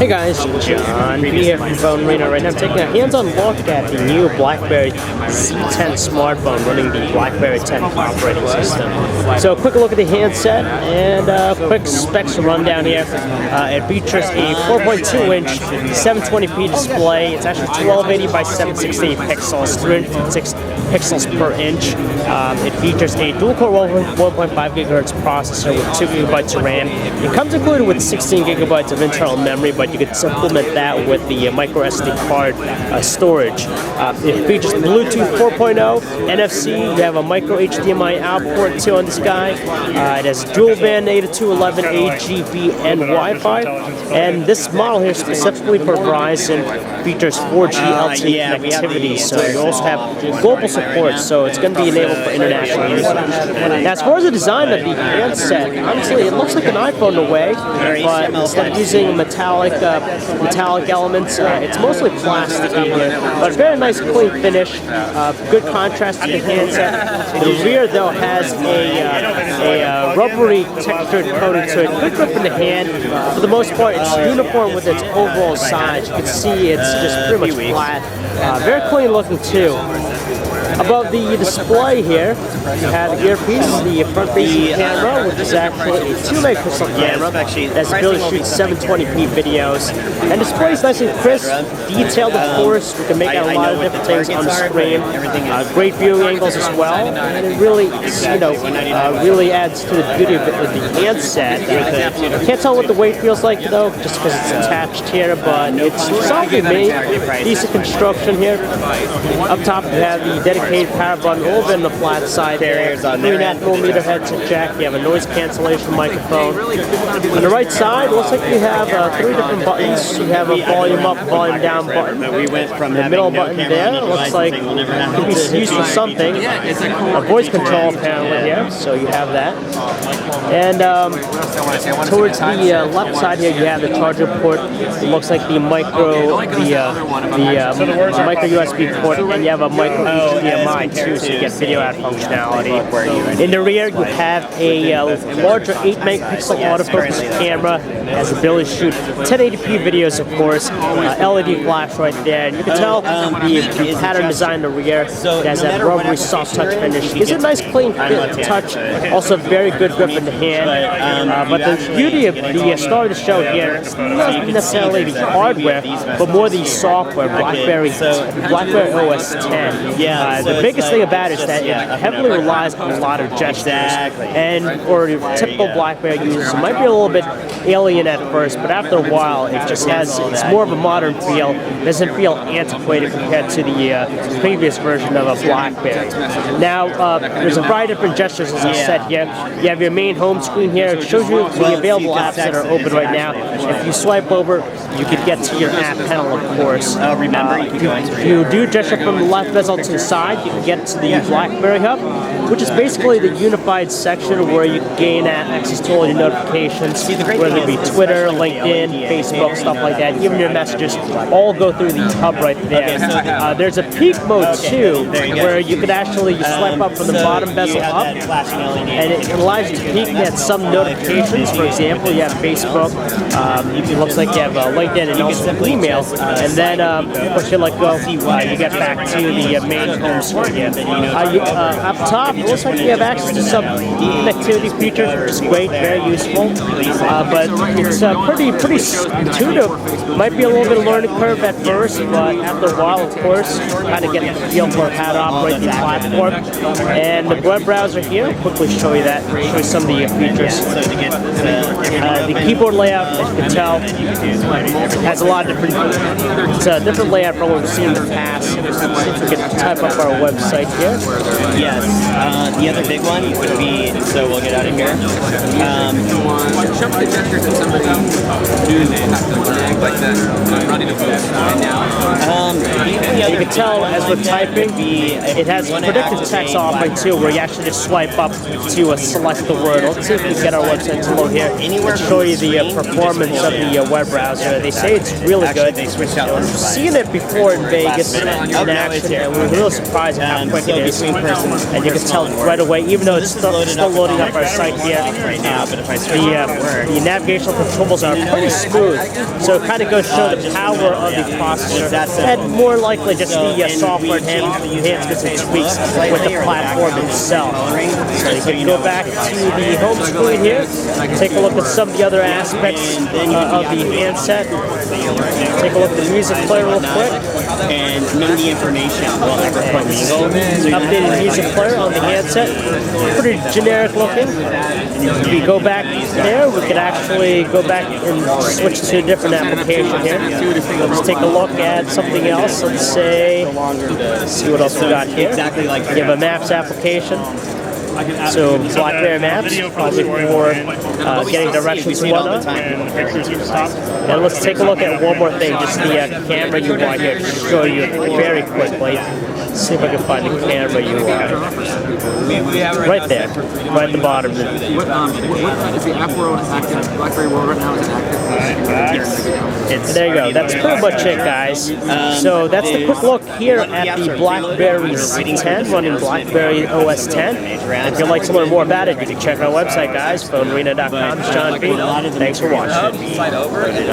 Hey guys, John B here from PhoneArena. Right now I'm taking a hands-on look at the new BlackBerry Z10 smartphone running the BlackBerry 10 operating system. So a quick look at the handset and a quick specs rundown here. It features a 4.2-inch 720p display. It's actually 1280 by 768 pixels, 356 pixels per inch. It features a dual-core 1.5 gigahertz processor with 2 gigabytes of RAM. It comes included with 16 gigabytes of internal memory, but you could supplement that with the micro SD card storage. It features Bluetooth 4.0, NFC. You have a micro HDMI out port too on this guy. It has dual band 802.11 AGB and Wi-Fi. And this model here specifically for Verizon features 4G LTE connectivity. So you also have global support. So it's going to be enabled for international usage. Now, as far as the design of the handset, honestly, it looks like an iPhone in a way, but instead of using metallic elements, it's mostly plastic here. But very nice, clean finish, good contrast to the handset. The rear, though, has a rubbery textured coating to it. Good grip in the hand. For the most part, it's uniform with its overall size. You can see it's just pretty much flat. Very clean looking too. Above the display here, you have the earpiece, the front-facing camera, which is actually a 2-megapixel camera that's able to shoot 720p videos. And displays nice and crisp, detailed of course. We can make out a lot of different things on the screen. Great viewing angles as well, and it really, really adds to the beauty of the handset. I can't tell what the weight feels like though, just because it's attached here, but it's solidly made. Decent construction here. Up top, you have the dedicated power button, a little bit on the flat side there. 3.5mm headset jack. You have a noise cancellation microphone. On the right side, it looks like you have 3 different buttons. You have a volume up, volume down button. The middle button there looks like it could be used for something. A voice control apparently here, so you have that. And towards the left side here, you have the charger port. It looks like the micro USB port, and you have a micro HDMI too, so you get video out functionality. In the rear, you have a larger 8-megapixel autofocus camera. It has the ability to shoot 1080p videos, of course. LED flash right there. And you can tell the pattern design in the rear. It has that rubbery soft touch finish. It's a nice clean touch. Also very good grip in the hand. But the beauty of the star of the show here is not necessarily the hardware, but more the software, BlackBerry OS 10. The biggest thing about it is that it heavily relies on a lot of gestures. And for typical BlackBerry users, it might be a little bit alien at first, but after a while, it's more of a modern feel. It doesn't feel antiquated compared to the previous version of a BlackBerry. Now, there's a variety of different gestures, as I said here. You have your main home screen here. It shows you the available apps that are open right now. If you swipe over, you can get to your app panel, of course. If you do gesture from the left bezel to the side, you can get to the BlackBerry Hub, which is basically the unified section where you can gain access to all your notifications, whether it be Twitter, LinkedIn, Facebook, stuff like that. Even your messages all go through the hub right there. There's a peek mode too, where you could actually swipe up from the bottom bezel up, and it allows you to peek at some notifications. For example, you have Facebook, it looks like you have LinkedIn and also email, and then once you let go, you get back to the main home screen. Up top, it looks like you have access to some connectivity features, which is great, very useful. But it's pretty intuitive. Might be a little bit of a learning curve at first, but after a while, of course, kind of get the feel for how to operate the platform. And the web browser here, I'll quickly show you that. Show you some of the features. The keyboard layout, as you can tell, has a lot of different. It's a different layout from what we've seen in the past. See if we can type up our website here. Yes. The other big one would be, so we'll get out of here. Show me the gestures of somebody who's like that, running a book right now. You can tell as we're typing, it has predictive text offering too, where you actually just swipe up to select the word. Let's see if we can get our website to load here and show you the performance of the web browser. They say it's really good. We've seen it before in Vegas in action, and we were really surprised at how quick it is. And you can tell right away, even though it's still loading up our site here, the navigational controls are pretty smooth. So it kind of goes to show the power of the processor, and more likely just the software enhancements and tweaks with the platform itself. So you can go back to the home screen here, take a look at some of the other aspects of the handset. Take a look at the music player real quick. And none of the information will ever come legal. Updated music player on the handset. Pretty generic looking. If we go back there, we could actually go back and switch to a different application here. Let's take a look at something else. Let's say, see what else we got here. Exactly like you have a Maps application. So BlackBerry Maps, probably for getting directions and whatnot. And let's take a look at one more thing, just the camera UI here to show you very quickly. Let's see if I can find the camera UI. Right there, right at the bottom. Is the app world active? BlackBerry World right now is active? There you go. That's pretty much it, guys. So that's the quick look here at the BlackBerry Z10 running BlackBerry OS 10. If you'd like to learn more about it, you can check our website, guys. PhoneArena.com. John B. Thanks for watching.